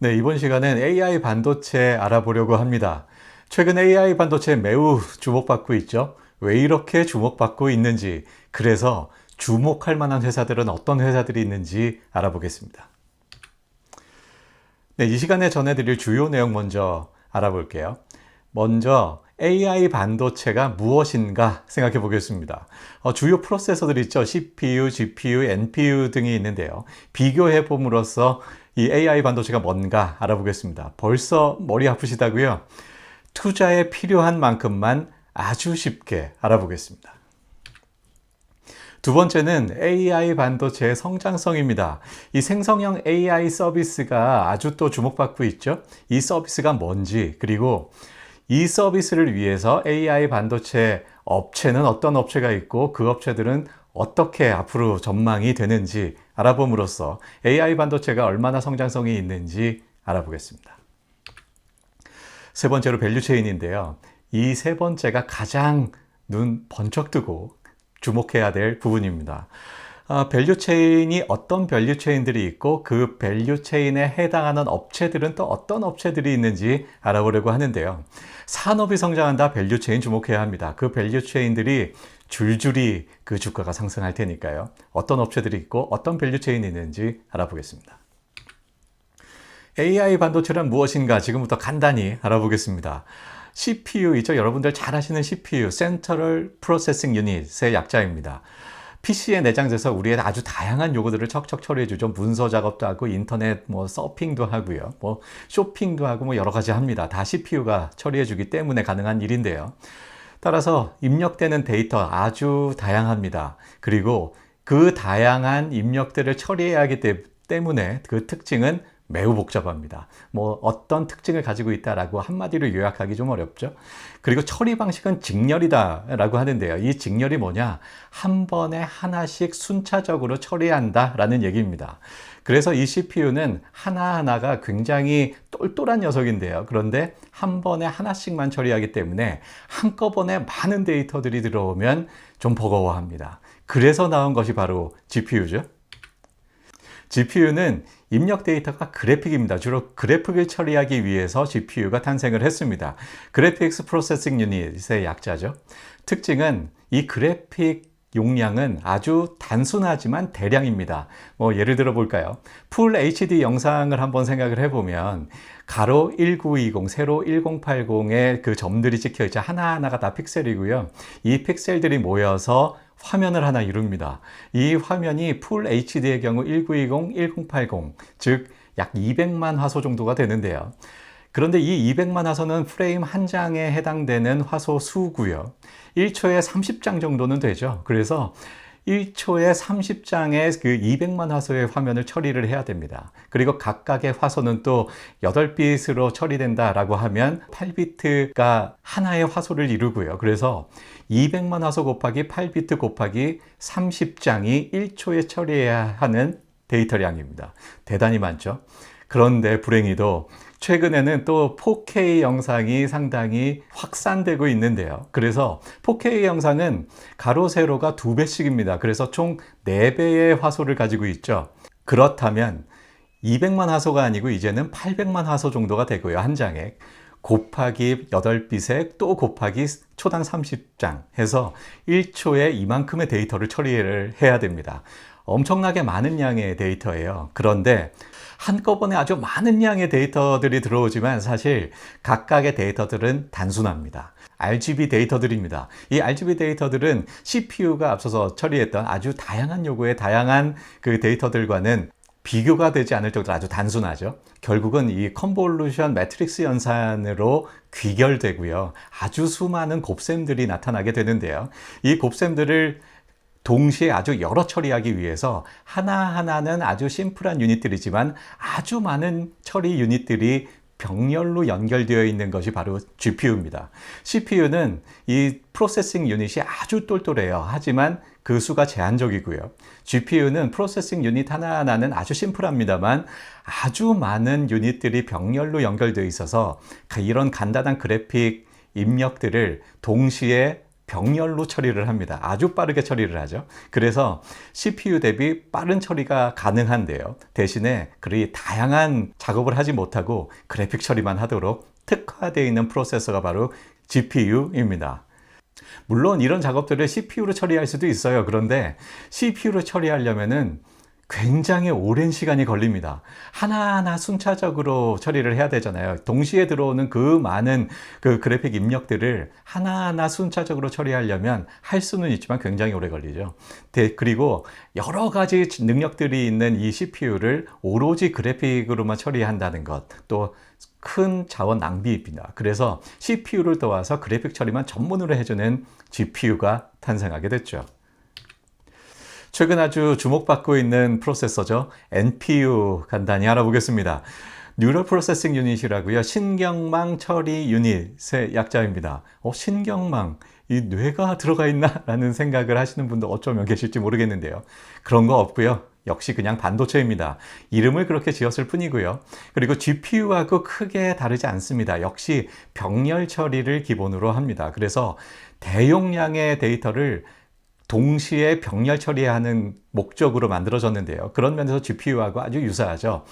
네, 이번 시간엔 AI 반도체 알아보려고 합니다. 최근 AI 반도체 매우 주목받고 있죠. 왜 이렇게 주목받고 있는지, 그래서 주목할 만한 회사들은 어떤 회사들이 있는지 알아보겠습니다. 네, 이 시간에 전해드릴 주요 내용 먼저 알아볼게요. 먼저 AI 반도체가 무엇인가 생각해 보겠습니다. 주요 프로세서들이 있죠. CPU, GPU, NPU 등이 있는데요. 비교해 봄으로써 이 AI 반도체가 뭔가 알아보겠습니다. 벌써 머리 아프시다고요? 투자에 필요한 만큼만 아주 쉽게 알아보겠습니다. 두 번째는 AI 반도체의 성장성입니다. 이 생성형 AI 서비스가 아주 또 주목받고 있죠. 이 서비스가 뭔지, 그리고 이 서비스를 위해서 AI 반도체 업체는 어떤 업체가 있고 그 업체들은 어떻게 앞으로 전망이 되는지 알아봄으로써 AI 반도체가 얼마나 성장성이 있는지 알아보겠습니다. 세 번째로 밸류체인인데요. 이 세 번째가 가장 눈 번쩍 뜨고 주목해야 될 부분입니다. 밸류체인이 어떤 밸류체인들이 있고 그 밸류체인에 해당하는 업체들은 또 어떤 업체들이 있는지 알아보려고 하는데요. 산업이 성장한다, 밸류체인 주목해야 합니다. 그 밸류체인들이 줄줄이 그 주가가 상승할 테니까요. 어떤 업체들이 있고 어떤 밸류체인이 있는지 알아보겠습니다. AI 반도체란 무엇인가 지금부터 간단히 알아보겠습니다. CPU 있죠? 여러분들 잘 아시는 CPU, Central Processing Unit의 약자입니다. PC에 내장돼서 우리의 아주 다양한 요구들을 척척 처리해주죠. 문서 작업도 하고 인터넷 서핑도 하고요. 쇼핑도 하고 여러 가지 합니다. 다 CPU가 처리해주기 때문에 가능한 일인데요. 따라서 입력되는 데이터 아주 다양합니다. 그리고 그 다양한 입력들을 처리해야 하기 때문에 그 특징은 매우 복잡합니다. 어떤 특징을 가지고 있다라고 한마디로 요약하기 좀 어렵죠. 그리고 처리 방식은 직렬이다라고 하는데요. 이 직렬이 뭐냐? 한 번에 하나씩 순차적으로 처리한다라는 얘기입니다. 그래서 이 CPU는 하나하나가 굉장히 똘똘한 녀석인데요. 그런데 한 번에 하나씩만 처리하기 때문에 한꺼번에 많은 데이터들이 들어오면 좀 버거워합니다. 그래서 나온 것이 바로 GPU죠. GPU는 입력 데이터가 그래픽입니다. 주로 그래픽을 처리하기 위해서 GPU가 탄생을 했습니다. Graphics Processing Unit의 약자죠. 특징은 이 그래픽 용량은 아주 단순하지만 대량입니다. 예를 들어 볼까요? 풀 HD 영상을 한번 생각을 해보면 가로 1920, 세로 1080의 그 점들이 찍혀 있죠. 하나하나가 다 픽셀이고요. 이 픽셀들이 모여서 화면을 하나 이룹니다. 이 화면이 풀 HD의 경우 1920, 1080, 즉 약 200만 화소 정도가 되는데요. 그런데 이 200만 화소는 프레임 한 장에 해당되는 화소 수고요. 1초에 30장 정도는 되죠. 그래서 1초에 30장의 그 200만 화소의 화면을 처리를 해야 됩니다. 그리고 각각의 화소는 또 8빛으로 처리된다라고 하면 8비트가 하나의 화소를 이루고요. 그래서 200만 화소 곱하기 8비트 곱하기 30장이 1초에 처리해야 하는 데이터량입니다. 대단히 많죠. 그런데 불행히도 최근에는 또 4K 영상이 상당히 확산되고 있는데요. 그래서 4K 영상은 가로 세로가 2배씩입니다. 그래서 총 4배의 화소를 가지고 있죠. 그렇다면 200만 화소가 아니고 이제는 800만 화소 정도가 되고요. 한 장에. 곱하기 8빛에 또 곱하기 초당 30장 해서 1초에 이만큼의 데이터를 처리를 해야 됩니다. 엄청나게 많은 양의 데이터예요. 그런데 한꺼번에 아주 많은 양의 데이터들이 들어오지만 사실 각각의 데이터들은 단순합니다. RGB 데이터들입니다. 이 RGB 데이터들은 CPU가 앞서서 처리했던 아주 다양한 요구의 다양한 그 데이터들과는 비교가 되지 않을 정도로 아주 단순하죠. 결국은 이 컨볼루션 매트릭스 연산으로 귀결되고요. 아주 수많은 곱셈들이 나타나게 되는데요. 이 곱셈들을 동시에 아주 여러 처리하기 위해서 하나하나는 아주 심플한 유닛들이지만 아주 많은 처리 유닛들이 병렬로 연결되어 있는 것이 바로 GPU입니다. CPU는 이 프로세싱 유닛이 아주 똘똘해요. 하지만 그 수가 제한적이고요. GPU는 프로세싱 유닛 하나하나는 아주 심플합니다만 아주 많은 유닛들이 병렬로 연결되어 있어서 이런 간단한 그래픽 입력들을 동시에 병렬로 처리를 합니다. 아주 빠르게 처리를 하죠. 그래서 CPU 대비 빠른 처리가 가능한데요. 대신에 그리 다양한 작업을 하지 못하고 그래픽 처리만 하도록 특화되어 있는 프로세서가 바로 GPU입니다. 물론 이런 작업들을 CPU로 처리할 수도 있어요. 그런데 CPU로 처리하려면은 굉장히 오랜 시간이 걸립니다. 하나하나 순차적으로 처리를 해야 되잖아요. 동시에 들어오는 그 많은 그 그래픽 입력들을 하나하나 순차적으로 처리하려면 할 수는 있지만 굉장히 오래 걸리죠. 그리고 여러 가지 능력들이 있는 이 CPU를 오로지 그래픽으로만 처리한다는 것, 또 큰 자원 낭비입니다. 그래서 CPU를 도와서 그래픽 처리만 전문으로 해주는 GPU가 탄생하게 됐죠. 최근 아주 주목받고 있는 프로세서죠. NPU 간단히 알아보겠습니다. Neural Processing Unit이라고요. 신경망 처리 유닛의 약자입니다. 신경망, 이 뇌가 들어가 있나? 라는 생각을 하시는 분도 어쩌면 계실지 모르겠는데요. 그런 거 없고요. 역시 그냥 반도체입니다. 이름을 그렇게 지었을 뿐이고요. 그리고 GPU하고 크게 다르지 않습니다. 역시 병렬 처리를 기본으로 합니다. 그래서 대용량의 데이터를 동시에 병렬 처리하는 목적으로 만들어졌는데요. 그런 면에서 GPU하고 아주 유사하죠.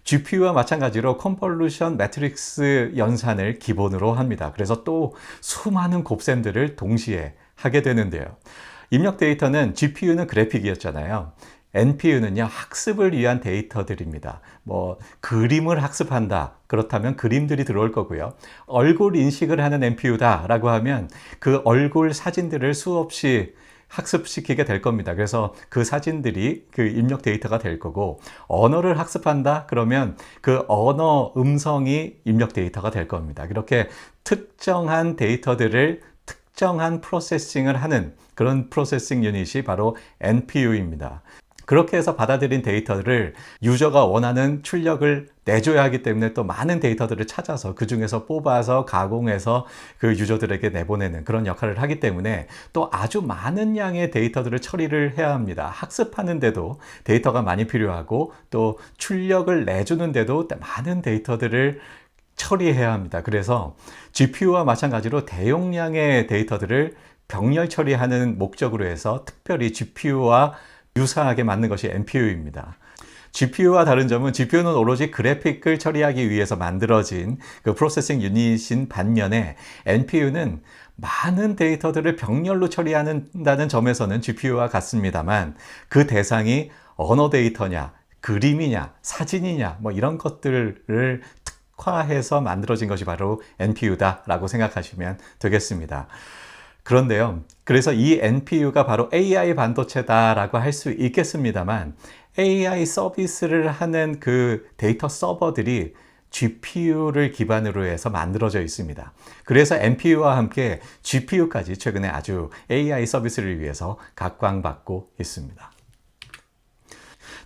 GPU와 마찬가지로 컨볼루션 매트릭스 연산을 기본으로 합니다. 그래서 또 수많은 곱셈들을 동시에 하게 되는데요. 입력 데이터는 GPU는 그래픽이었잖아요. NPU는요, 학습을 위한 데이터들입니다. 그림을 학습한다. 그렇다면 그림들이 들어올 거고요. 얼굴 인식을 하는 NPU다 라고 하면 그 얼굴 사진들을 수없이 학습시키게 될 겁니다. 그래서 그 사진들이 그 입력 데이터가 될 거고, 언어를 학습한다 그러면 그 언어 음성이 입력 데이터가 될 겁니다. 이렇게 특정한 데이터들을 특정한 프로세싱을 하는 그런 프로세싱 유닛이 바로 NPU입니다. 그렇게 해서 받아들인 데이터를 유저가 원하는 출력을 내줘야 하기 때문에 또 많은 데이터들을 찾아서 그 중에서 뽑아서 가공해서 그 유저들에게 내보내는 그런 역할을 하기 때문에 또 아주 많은 양의 데이터들을 처리를 해야 합니다. 학습하는데도 데이터가 많이 필요하고 또 출력을 내주는데도 많은 데이터들을 처리해야 합니다. 그래서 GPU와 마찬가지로 대용량의 데이터들을 병렬 처리하는 목적으로 해서 특별히 GPU와 유사하게 만든 것이 NPU입니다. GPU와 다른 점은 GPU는 오로지 그래픽을 처리하기 위해서 만들어진 그 프로세싱 유닛인 반면에 NPU는 많은 데이터들을 병렬로 처리한다는 점에서는 GPU와 같습니다만 그 대상이 언어 데이터냐, 그림이냐, 사진이냐 이런 것들을 특화해서 만들어진 것이 바로 NPU다라고 생각하시면 되겠습니다. 그런데요, 그래서 이 NPU가 바로 AI 반도체다라고 할 수 있겠습니다만 AI 서비스를 하는 그 데이터 서버들이 GPU를 기반으로 해서 만들어져 있습니다. 그래서 NPU와 함께 GPU까지 최근에 아주 AI 서비스를 위해서 각광받고 있습니다.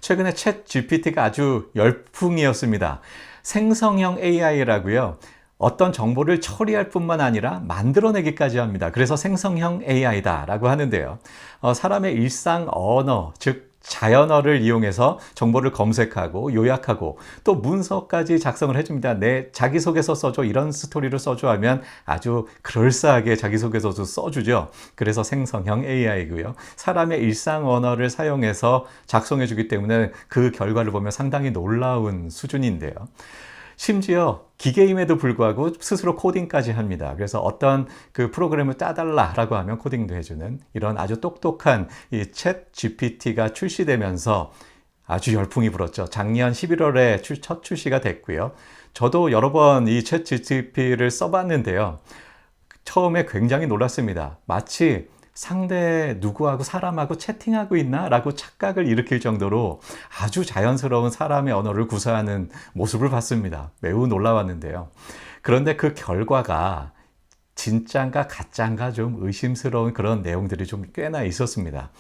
최근에 챗 GPT가 아주 열풍이었습니다. 생성형 AI라고요. 어떤 정보를 처리할 뿐만 아니라 만들어내기까지 합니다. 그래서 생성형 AI다 라고 하는데요. 사람의 일상 언어, 즉 자연어를 이용해서 정보를 검색하고 요약하고 또 문서까지 작성을 해줍니다. 내 자기소개서 써줘, 이런 스토리를 써줘 하면 아주 그럴싸하게 자기소개서도 써주죠. 그래서 생성형 AI고요. 사람의 일상 언어를 사용해서 작성해주기 때문에 그 결과를 보면 상당히 놀라운 수준인데요. 심지어 기계임에도 불구하고 스스로 코딩까지 합니다. 그래서 어떤 그 프로그램을 짜달라라고 하면 코딩도 해주는 이런 아주 똑똑한 이 챗 GPT가 출시되면서 아주 열풍이 불었죠. 작년 11월에 첫 출시가 됐고요. 저도 여러 번 이 챗 GPT를 써봤는데요. 처음에 굉장히 놀랐습니다. 마치 상대 누구하고 사람하고 채팅하고 있나? 라고 착각을 일으킬 정도로 아주 자연스러운 사람의 언어를 구사하는 모습을 봤습니다. 매우 놀라웠는데요. 그런데 그 결과가 진짠가 가짠가 좀 의심스러운 그런 내용들이 좀 꽤나 있었습니다.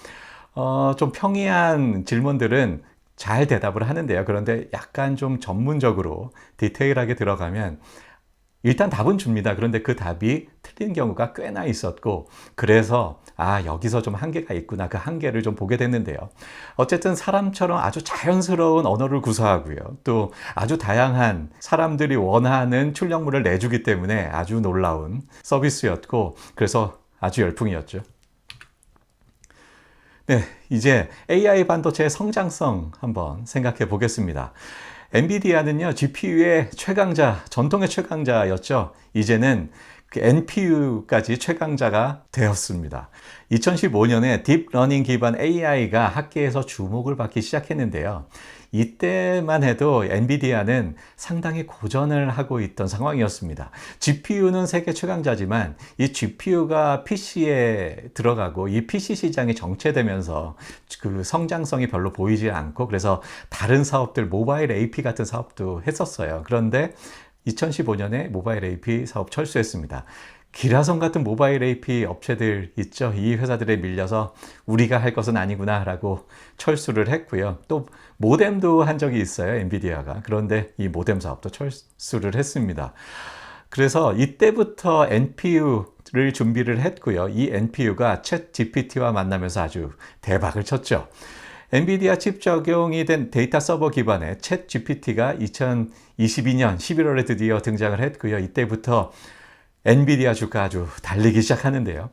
좀 평이한 질문들은 잘 대답을 하는데요. 그런데 약간 좀 전문적으로 디테일하게 들어가면 일단 답은 줍니다. 그런데 그 답이 틀린 경우가 꽤나 있었고, 그래서 여기서 좀 한계가 있구나, 그 한계를 좀 보게 됐는데요. 어쨌든 사람처럼 아주 자연스러운 언어를 구사하고요. 또 아주 다양한 사람들이 원하는 출력물을 내주기 때문에 아주 놀라운 서비스였고, 그래서 아주 열풍이었죠. 네, 이제 AI 반도체의 성장성 한번 생각해 보겠습니다. 엔비디아는요, GPU의 최강자, 전통의 최강자였죠. 이제는 그 NPU까지 최강자가 되었습니다. 2015년에 딥러닝 기반 AI가 학계에서 주목을 받기 시작했는데요. 이때만 해도 엔비디아는 상당히 고전을 하고 있던 상황이었습니다. GPU는 세계 최강자지만 이 GPU가 PC에 들어가고 이 PC 시장이 정체되면서 그 성장성이 별로 보이지 않고 그래서 다른 사업들, 모바일 AP 같은 사업도 했었어요. 그런데 2015년에 모바일 AP 사업 철수했습니다. 기라성 같은 모바일 AP 업체들 있죠. 이 회사들에 밀려서 우리가 할 것은 아니구나 라고 철수를 했고요. 또 모뎀도 한 적이 있어요. 엔비디아가. 그런데 이 모뎀 사업도 철수를 했습니다. 그래서 이때부터 NPU를 준비를 했고요. 이 NPU가 챗 GPT와 만나면서 아주 대박을 쳤죠. 엔비디아 칩 적용이 된 데이터 서버 기반의 챗 GPT가 2022년 11월에 드디어 등장을 했고요. 이때부터 엔비디아 주가 아주 달리기 시작하는데요.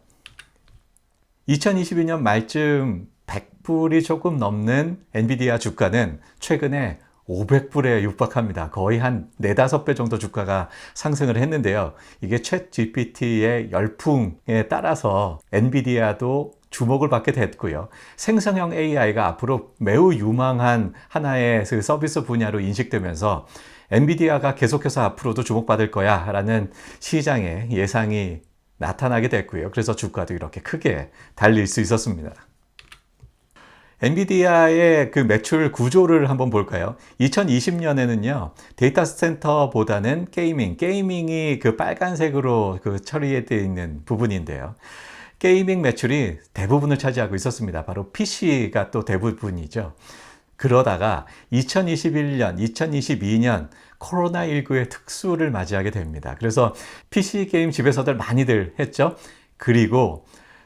2022년 말쯤 100불이 조금 넘는 엔비디아 주가는 최근에 500불에 육박합니다. 거의 한 4, 5배 정도 주가가 상승을 했는데요. 이게 챗 GPT의 열풍에 따라서 엔비디아도 주목을 받게 됐고요. 생성형 AI가 앞으로 매우 유망한 하나의 그 서비스 분야로 인식되면서 엔비디아가 계속해서 앞으로도 주목받을 거야 라는 시장의 예상이 나타나게 됐고요. 그래서 주가도 이렇게 크게 달릴 수 있었습니다. 엔비디아의 그 매출 구조를 한번 볼까요? 2020년에는요, 데이터 센터보다는 게이밍이 그 빨간색으로 그 처리되어 있는 부분인데요. 게이밍 매출이 대부분을 차지하고 있었습니다. 바로 PC가 또 대부분이죠. 그러다가 2021년, 2022년 코로나19의 특수를 맞이하게 됩니다. 그래서 PC 게임 집에서들 많이들 했죠. 그리고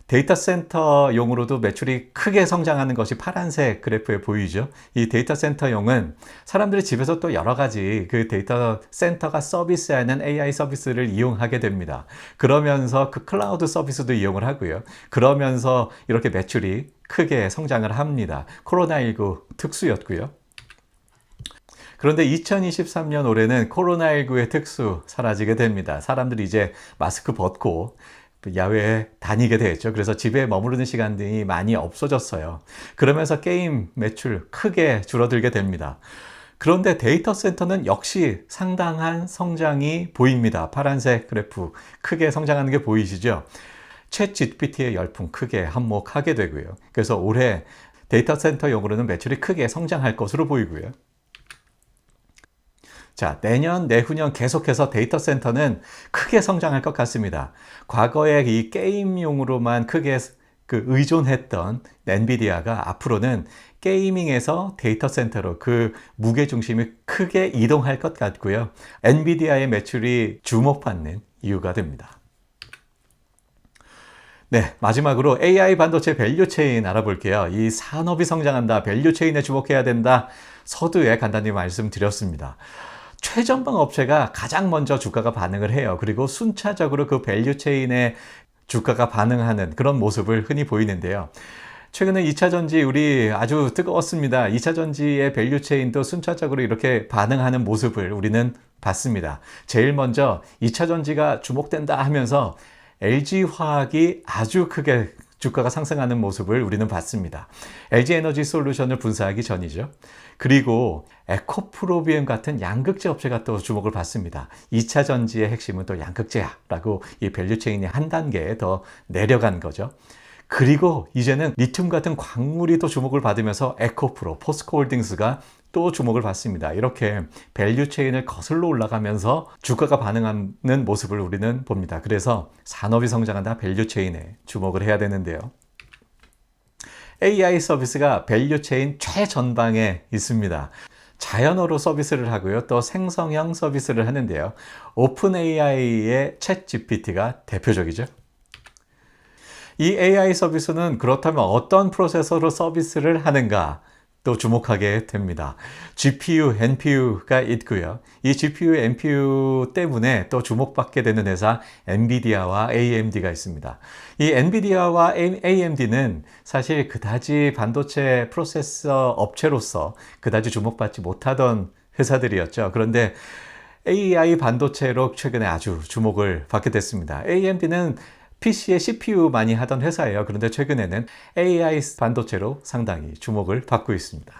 데이터 센터용으로도 매출이 크게 성장하는 것이 파란색 그래프에 보이죠. 이 데이터 센터용은 사람들이 집에서 또 여러 가지 그 데이터 센터가 서비스하는 AI 서비스를 이용하게 됩니다. 그러면서 그 클라우드 서비스도 이용을 하고요. 그러면서 이렇게 매출이 크게 성장을 합니다. 코로나19 특수였고요. 그런데 2023년 올해는 코로나19의 특수 사라지게 됩니다. 사람들이 이제 마스크 벗고 야외에 다니게 되었죠. 그래서 집에 머무르는 시간이 많이 없어졌어요. 그러면서 게임 매출 크게 줄어들게 됩니다. 그런데 데이터 센터는 역시 상당한 성장이 보입니다. 파란색 그래프 크게 성장하는 게 보이시죠? 챗 GPT의 열풍 크게 한몫하게 되고요. 그래서 올해 데이터 센터용으로는 매출이 크게 성장할 것으로 보이고요. 자, 내년, 내후년 계속해서 데이터 센터는 크게 성장할 것 같습니다. 과거에 이 게임용으로만 크게 그 의존했던 엔비디아가 앞으로는 게이밍에서 데이터 센터로 그 무게중심이 크게 이동할 것 같고요. 엔비디아의 매출이 주목받는 이유가 됩니다. 네, 마지막으로 AI 반도체 밸류체인 알아볼게요. 이 산업이 성장한다, 밸류체인에 주목해야 된다, 서두에 간단히 말씀드렸습니다. 최전방 업체가 가장 먼저 주가가 반응을 해요. 그리고 순차적으로 그 밸류체인에 주가가 반응하는 그런 모습을 흔히 보이는데요. 최근에 2차 전지 우리 아주 뜨거웠습니다. 2차 전지의 밸류체인도 순차적으로 이렇게 반응하는 모습을 우리는 봤습니다. 제일 먼저 2차 전지가 주목된다 하면서 LG화학이 아주 크게 주가가 상승하는 모습을 우리는 봤습니다. LG에너지 솔루션을 분사하기 전이죠. 그리고 에코프로비엠 같은 양극재 업체가 또 주목을 받습니다. 2차 전지의 핵심은 또 양극재야라고 이 밸류체인이 한 단계 더 내려간 거죠. 그리고 이제는 리튬 같은 광물이 또 주목을 받으면서 에코프로, 포스코홀딩스가 또 주목을 받습니다. 이렇게 밸류체인을 거슬러 올라가면서 주가가 반응하는 모습을 우리는 봅니다. 그래서 산업이 성장한다, 밸류체인에 주목을 해야 되는데요. AI 서비스가 밸류체인 최전방에 있습니다. 자연어로 서비스를 하고요. 또 생성형 서비스를 하는데요. 오픈 AI의 챗 GPT가 대표적이죠. 이 AI 서비스는 그렇다면 어떤 프로세서로 서비스를 하는가? 또 주목하게 됩니다. GPU, NPU가 있고요. 이 GPU, NPU 때문에 또 주목받게 되는 회사 엔비디아와 AMD가 있습니다. 이 엔비디아와 AMD는 사실 그다지 반도체 프로세서 업체로서 그다지 주목받지 못하던 회사들이었죠. 그런데 AI 반도체로 최근에 아주 주목을 받게 됐습니다. AMD는 PC에 CPU 많이 하던 회사예요. 그런데 최근에는 AI 반도체로 상당히 주목을 받고 있습니다.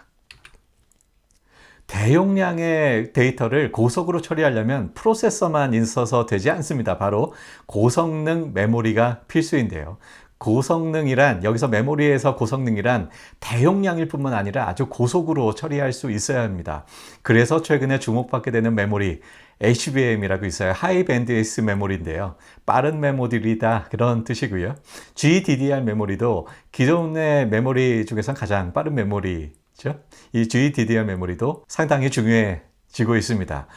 대용량의 데이터를 고속으로 처리하려면 프로세서만 있어서 되지 않습니다. 바로 고성능 메모리가 필수인데요. 고성능이란, 여기서 메모리에서 고성능이란 대용량일 뿐만 아니라 아주 고속으로 처리할 수 있어야 합니다. 그래서 최근에 주목받게 되는 메모리 HBM이라고 있어요. 하이 밴드위스 메모리인데요. 빠른 메모리다 그런 뜻이고요. GDDR 메모리도 기존의 메모리 중에서 가장 빠른 메모리죠. 이 GDDR 메모리도 상당히 중요해지고 있습니다.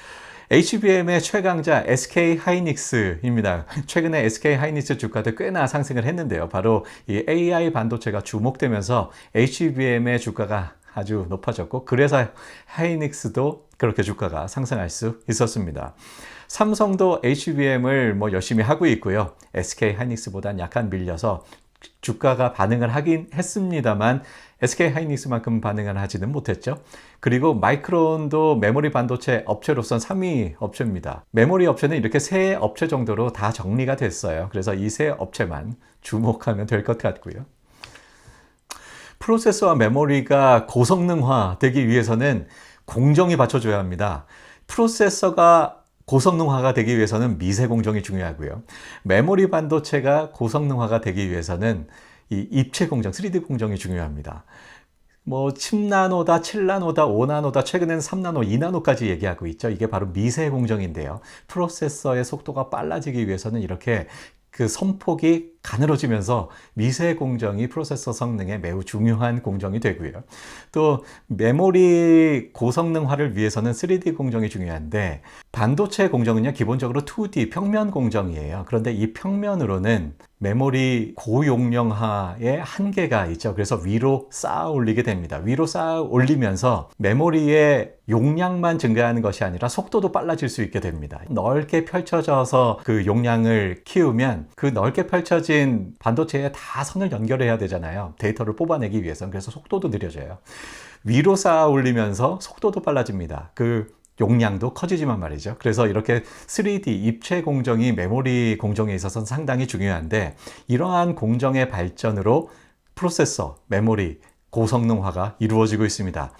HBM의 최강자 SK 하이닉스입니다. 최근에 SK 하이닉스 주가도 꽤나 상승을 했는데요. 바로 이 AI 반도체가 주목되면서 HBM의 주가가 아주 높아졌고, 그래서 하이닉스도 그렇게 주가가 상승할 수 있었습니다. 삼성도 HBM을 열심히 하고 있고요. SK 하이닉스보단 약간 밀려서 주가가 반응을 하긴 했습니다만 SK 하이닉스만큼 반응을 하지는 못했죠. 그리고 마이크론도 메모리 반도체 업체로선 3위 업체입니다. 메모리 업체는 이렇게 3업체 정도로 다 정리가 됐어요. 그래서 이 3업체만 주목하면 될 것 같고요. 프로세서와 메모리가 고성능화 되기 위해서는 공정이 받쳐줘야 합니다. 프로세서가 고성능화가 되기 위해서는 미세 공정이 중요하고요. 메모리 반도체가 고성능화가 되기 위해서는 이 입체 공정, 3D 공정이 중요합니다. 10나노다, 7나노다, 5나노다, 최근에는 3나노, 2나노까지 얘기하고 있죠. 이게 바로 미세 공정인데요. 프로세서의 속도가 빨라지기 위해서는 이렇게 그 선폭이 가늘어지면서 미세 공정이 프로세서 성능에 매우 중요한 공정이 되고요. 또 메모리 고성능화를 위해서는 3D 공정이 중요한데, 반도체 공정은요 기본적으로 2D 평면 공정이에요. 그런데 이 평면으로는 메모리 고용량화의 한계가 있죠. 그래서 위로 쌓아 올리게 됩니다. 위로 쌓아 올리면서 메모리의 용량만 증가하는 것이 아니라 속도도 빨라질 수 있게 됩니다. 넓게 펼쳐져서 그 용량을 키우면 그 넓게 펼쳐진 반도체에 다 선을 연결해야 되잖아요. 데이터를 뽑아내기 위해서는. 그래서 속도도 느려져요. 위로 쌓아 올리면서 속도도 빨라집니다. 그 용량도 커지지만 말이죠. 그래서 이렇게 3D 입체 공정이 메모리 공정에 있어서는 상당히 중요한데, 이러한 공정의 발전으로 프로세서, 메모리, 고성능화가 이루어지고 있습니다.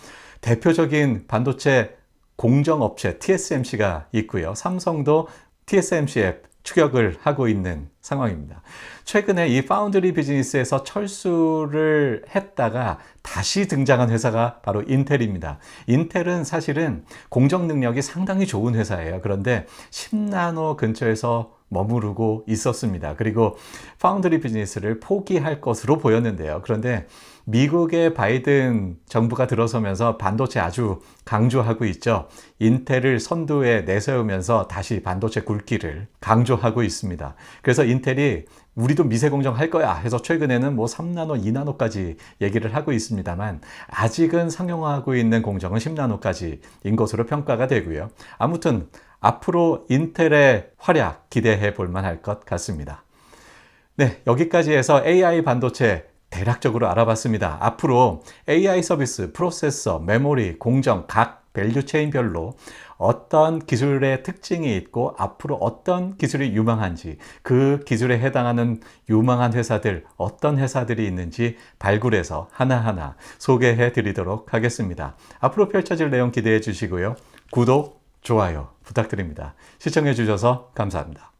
대표적인 반도체 공정업체 TSMC가 있고요. 삼성도 TSMC에 추격을 하고 있는 상황입니다. 최근에 이 파운드리 비즈니스에서 철수를 했다가 다시 등장한 회사가 바로 인텔입니다. 인텔은 사실은 공정 능력이 상당히 좋은 회사예요. 그런데 10나노 근처에서 머무르고 있었습니다. 그리고 파운드리 비즈니스를 포기할 것으로 보였는데요. 그런데 미국의 바이든 정부가 들어서면서 반도체 아주 강조하고 있죠. 인텔을 선두에 내세우면서 다시 반도체 굵기를 강조하고 있습니다. 그래서 인텔이 우리도 미세공정 할 거야 해서 최근에는 3나노, 2나노까지 얘기를 하고 있습니다만, 아직은 상용화하고 있는 공정은 10나노까지인 것으로 평가가 되고요. 아무튼 앞으로 인텔의 활약 기대해 볼 만할 것 같습니다. 네, 여기까지 해서 AI 반도체 대략적으로 알아봤습니다. 앞으로 AI 서비스, 프로세서, 메모리, 공정 각 밸류 체인별로 어떤 기술의 특징이 있고 앞으로 어떤 기술이 유망한지, 그 기술에 해당하는 유망한 회사들, 어떤 회사들이 있는지 발굴해서 하나하나 소개해 드리도록 하겠습니다. 앞으로 펼쳐질 내용 기대해 주시고요. 구독, 좋아요 부탁드립니다. 시청해 주셔서 감사합니다.